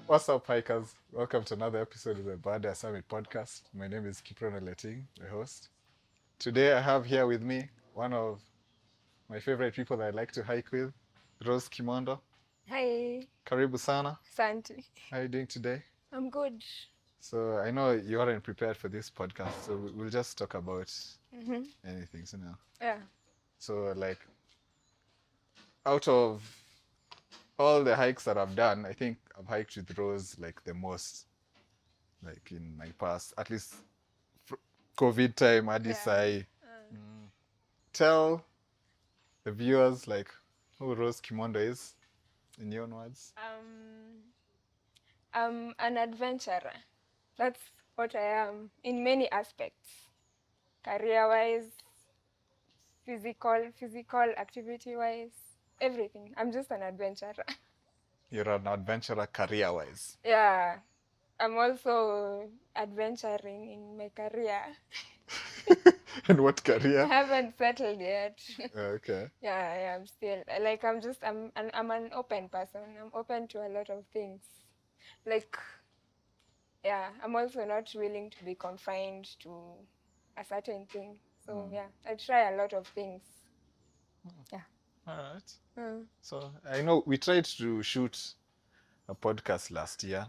What's up, hikers? Welcome to another episode of the Baada Summit podcast. My name is Kiprono Leting, the host. Today I have here with me one of my favorite people that I like to hike with, Rose Kimondo. Hi, Karibu sana. Santi. How are you doing today? I'm good. So I know you aren't prepared for this podcast, so we'll just talk about Mm-hmm. anything, Yeah. So out of all the hikes that I've done, I think I've hiked with Rose like the most, like in my past, at least COVID time, Yeah. Adisai. Tell the viewers like who Rose Kimondo is in your own words. I'm an adventurer. That's what I am in many aspects. Career-wise, physical activity-wise, everything. I'm just an adventurer. You're an adventurer career-wise. Yeah. I'm also adventuring in my career. In what I career? haven't settled yet. Okay. Yeah, I'm still like I'm an open person. I'm open to a lot of things. Like, yeah, I'm also not willing to be confined to a certain thing. So yeah, I try a lot of things. Yeah. All right. Mm. So I know we tried to shoot a podcast last year,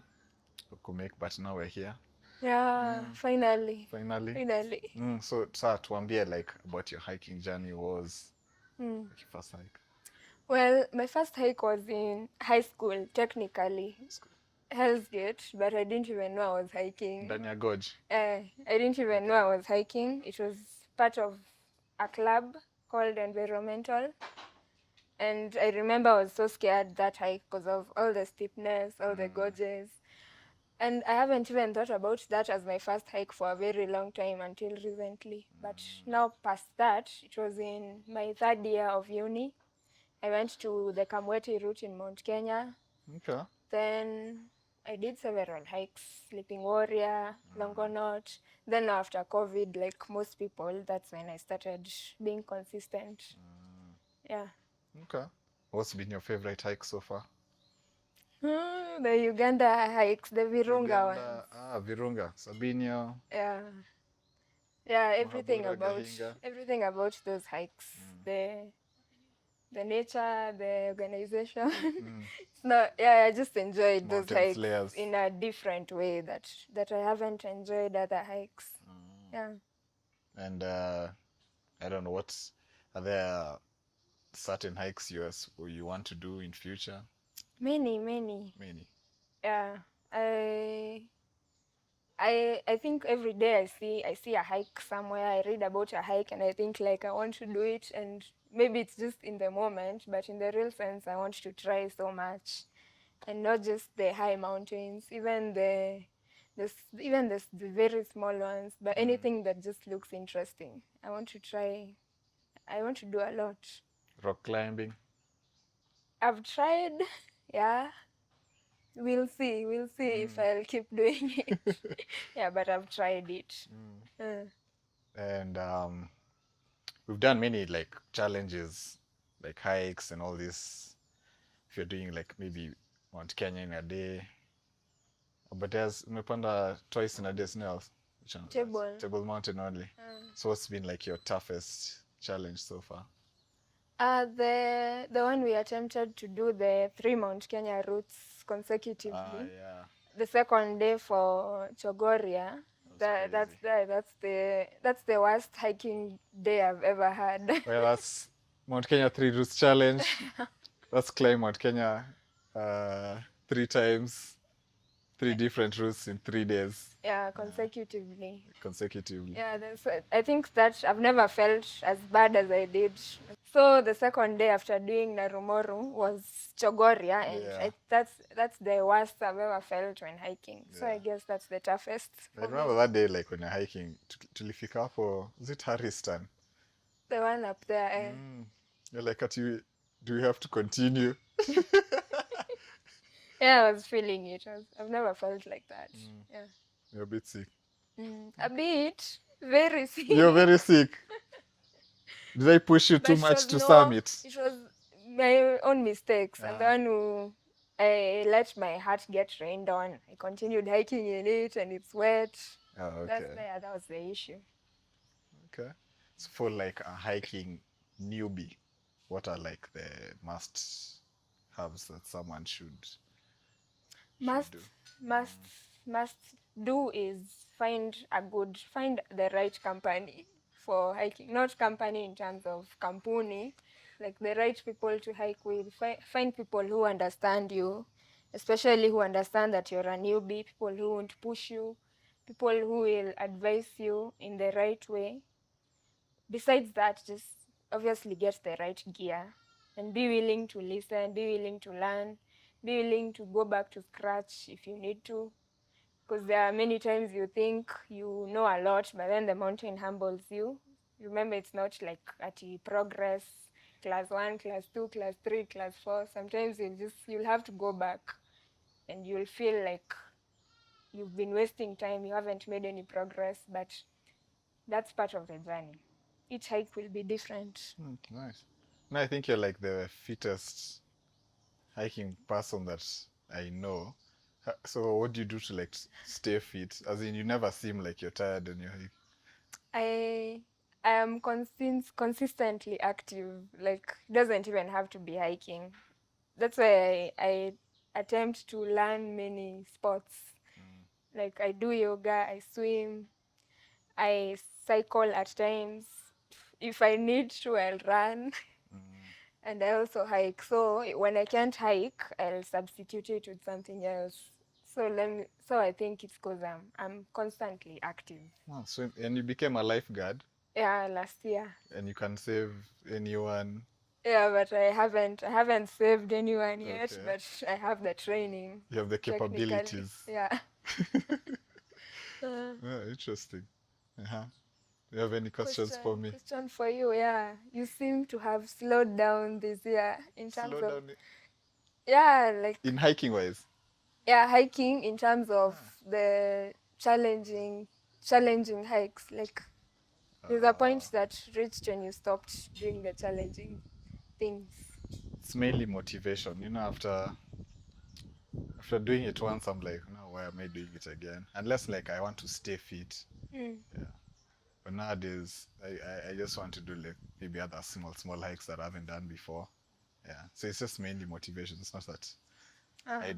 but now we're here Yeah, finally. finally. Finally. So tuambie like about your hiking journey was Mm. like your first hike. Well, my first hike was in high school, technically. Hell's Gate, but I didn't even know I was hiking. Ndani ya Gorge. I didn't even know I was hiking. It was part of a club called Environmental. And I remember I was so scared that hike because of all the steepness, all the gorges. And I haven't even thought about that as my first hike for a very long time until recently. But now past that, it was in my third year of uni. I went to the Kamweti route in Mount Kenya. Okay. Then I did several hikes, Sleeping Warrior, Longonot. Then after COVID, like most people, that's when I started being consistent. Yeah. Okay. What's been your favorite hike so far? The Uganda hikes, the Virunga ones. Virunga, Sabinio. Yeah. Yeah, Gahinga. everything about those hikes. The nature, the organization. It's not, yeah, I just enjoyed those Mountain hikes slayers. in a different way that I haven't enjoyed other hikes. Yeah. And I don't know, are there certain hikes you want to do in future? Many. Many. Yeah. I think every day I see a hike somewhere, I read about a hike and I think like I want to do it, and maybe it's just in the moment, but in the real sense I want to try so much. And not just the high mountains, even the very small ones, but anything that just looks interesting. I want to try. I want to do a lot. Rock climbing. I've tried, yeah. We'll see if I'll keep doing it. Yeah, but I've tried it. And we've done many like challenges, like hikes and all this. If you're doing like maybe Mount Kenya in a day. But there's umepanda twice in a day, snails. Table Mountain only. So what's been like your toughest challenge so far? The one we attempted to do the 3 Mount Kenya routes consecutively. Yeah. The second day for Chogoria. That's the worst hiking day I've ever had. Well, that's Mount Kenya 3 routes challenge. Let's climb Mount Kenya 3 times, 3 different routes in 3 days. Yeah, consecutively. Yeah, I think that I've never felt as bad as I did. So the second day after doing Narumoru was Chogoria, and that's the worst I've ever felt when hiking. So I guess that's the toughest. I remember that day, like when you're hiking, tulifika hapo, was it Harriston? The one up there. You're like, do we have to continue? Yeah, I was feeling it. I've never felt like that. Yeah. You're a bit sick. A bit. Very sick. You're very sick. Did I push you too much to summit? It was my own mistakes. I'm the one who I let my hat get rained on. I continued hiking in it and it's wet. Oh, okay. That was the issue. Okay. So for like a hiking newbie, what are like the must haves that someone should Must do? must must do is find the right company for hiking. Not company in terms of kampuni, like the right people to hike with. Find people who understand you, especially who understand that you're a newbie, people who won't push you, people who will advise you in the right way. Besides that, just obviously get the right gear and be willing to listen, be willing to learn, be willing to go back to scratch if you need to. Because there are many times you think you know a lot, but then the mountain humbles you. Remember, it's not like at progress, class 1, class 2, class 3, class 4. Sometimes you'll have to go back and you'll feel like you've been wasting time, you haven't made any progress, but that's part of the journey. Each hike will be different. Nice. No, I think you're like the fittest hiking person that I know. So what do you do to like stay fit? As in, you never seem like you're tired when you hike. I I am consistently active. Like, it doesn't even have to be hiking. That's why I attempt to learn many sports. Like, I do yoga, I swim, I cycle at times. If I need to, I'll run. And I also hike. So when I can't hike, I'll substitute it with something else. So I think it's because I'm constantly active. Oh, so and you became a lifeguard, Yeah, last year. and you can save anyone. Yeah, but I haven't saved anyone yet, Okay. but I have the training. You have the Technically. capabilities. Yeah. Uh, Yeah, interesting. Uh-huh. Do you have any questions for me? question for you. Yeah, you seem to have slowed down this year in terms Slow of, down like, in hiking wise. hiking in terms of the challenging hikes. Like, there's a point that reached when you stopped doing the challenging things. It's mainly motivation. You know, after doing it once, I'm like, no, why am I doing it again? Unless like I want to stay fit. Mm. Yeah. But nowadays, I just want to do like maybe other small hikes that I haven't done before. Yeah. So it's just mainly motivation. It's not that I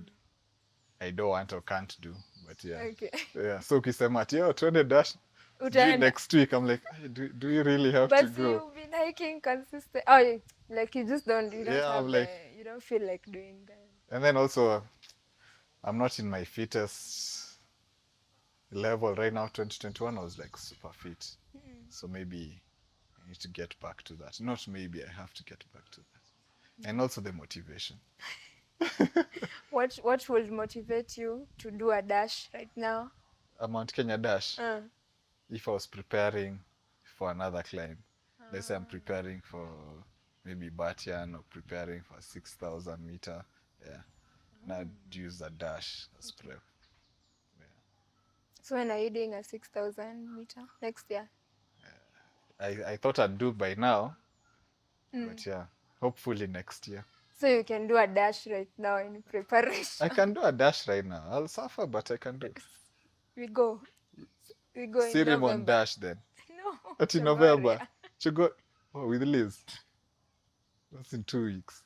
I don't want or can't do, but yeah. Okay. Yeah. So ukisema ati yo twende dash sijui Utaenda. next week, I'm like, "Hey, do you really have to But go?" you've been hiking consistent. Oh, like you just you don't Yeah, I'm have like, you don't feel like doing that. and then also I'm not in my fittest level right now. 2021 I was like super fit. So maybe I need to get back to that. Not maybe, I have to get back to that. And also the motivation. What would motivate you to do a dash right now? A Mount Kenya dash. Uh, If I was preparing for another climb, let's say I'm preparing for maybe Batian or preparing for a 6,000 meter, yeah, and I'd use a dash as prep. so when are you doing a 6,000 meter next year? I thought I'd do by now, but yeah, hopefully next year. So you can do a dash right now in preparation. I can do a dash right now. I'll suffer, but I can do. We go. We go in Serim on November. dash then. No. At in February. November. To go with Liz. That's in 2 weeks.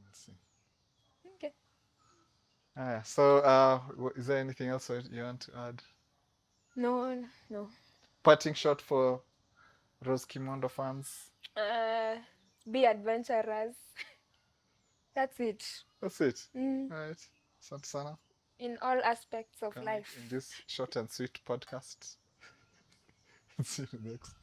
Let's see. Okay. So, is there anything else you want to add? No. Parting shot for Rose Kimondo fans. Be adventurous. That's it. That's it. Mm. All right. Asante sana. In all aspects of Coming life. in this short and sweet podcast. See you next.